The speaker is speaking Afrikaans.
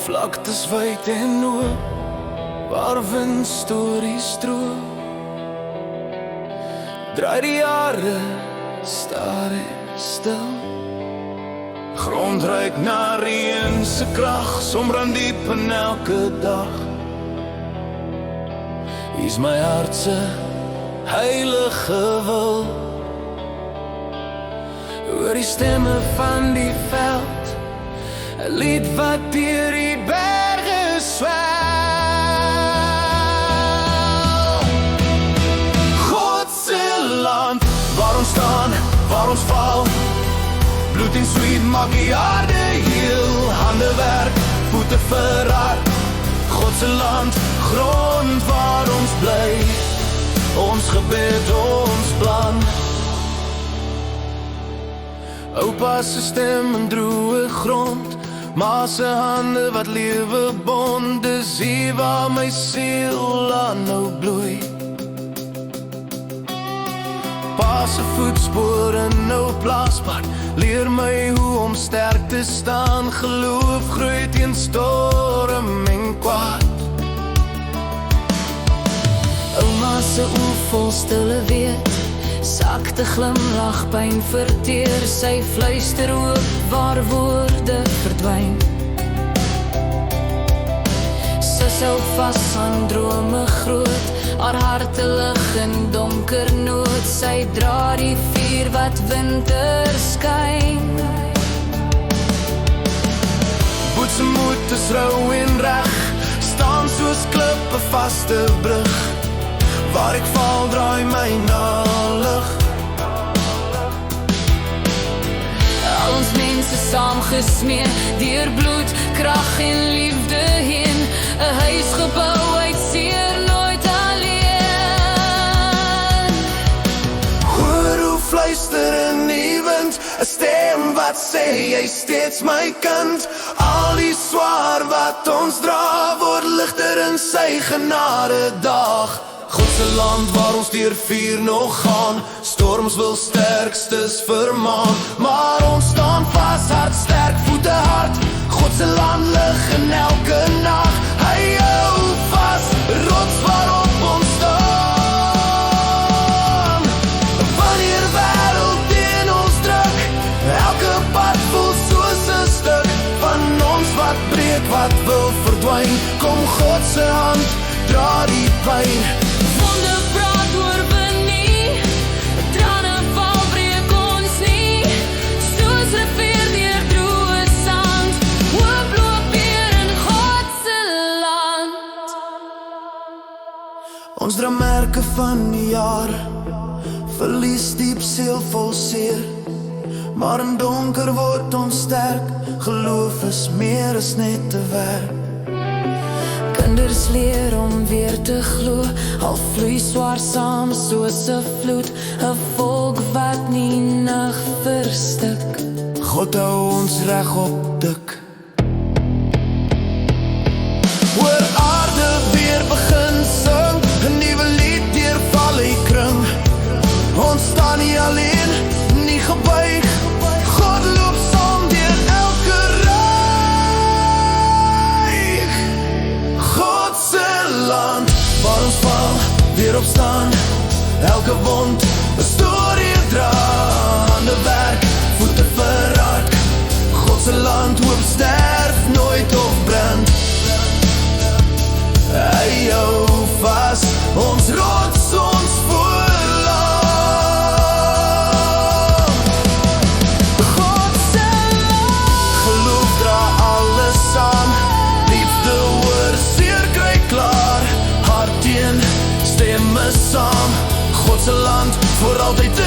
Vlaktes wyd en oop, waar wind stories stroop. Draai die jare, staar en stil. Grond ruik na reën se krag, sombrand diep in elke dag. Hier's my hart se heilige wil. Hoor die stemme van die veld, 'n lied wat deur die berge swel. God se land, waar ons staan, waar ons val. Bloed en sweet maak die aarde heel. Hande werk, voete verhard. God se land, grond waar ons bly. Ons gebed, ons plan. Oupa se stem in droë grond, ma se hande wat lewe bond. Dis hier waar my siel aanhou bloei. Pa se voetspore nou plaasbaar, leer my hoe om sterk te staan. Geloof groei teen storm en kwaad. Ouma se oë vol stille weet, sagte glimlach pyn verteer. Sy fluister oop waar woorde verdwyn. Sy hou vas aan drome groot, haar harte lig in donker nood. Sy dra die vuur wat winter skyn. Boet se moed is rou en reg, staan soos klippe vaste brug. Waar ek val draai my na lig. Al ons mense saam gesmee, deur bloed, krag en liefde heen. 'n huis gebou uit seer, nooit alleen. Hoor hoe fluister in die wind, 'n stem wat sê jy steeds my kind. Al die swaar wat ons dra, word ligter in sy genade dag. God se land waar ons deur vuur nog gaan, storms wil sterkstes vermaan. Maar ons staan vas, hart sterk, voete hard. God se land lig in elke nag. Hy hou vas, rots waarop ons staan. Wanneer wêreld teen ons druk, elke pad voel soos 'n stuk van ons wat breek, wat wil verdwyn. Kom God se hand, dra die pyn. Wonde praat oor nie, trane val breek ons nie. Soos rivier deur droë sand, hoop loop weer in God se land. Ons dra merke van die jare, verlies diep siel vol seer. Maar in donker word ons sterk, geloof is meer as net te werk. Kinders leer om weer te glo, al vloei swaar saam soos 'n vloed. 'n volk wat nie nag verstik. God hou ons reg op dik. Oor aarde weer begin sing, 'n nuwe lied deur vallei kring. Ons staan nie alleen, nie gebuig. God loop saam deur elke ryk. God se land, waar ons val, weer opstaan. Elke wond, 'n storie dra. Hande werk, voete verhard. God se land, hoop sterf nooit of brand. Hy hou vas, ons rots, ons voorland. God se land, geloof dra alles saam. Liefde oor seer kry klaar. Hart teen, stemme saam. God se land, voor altyd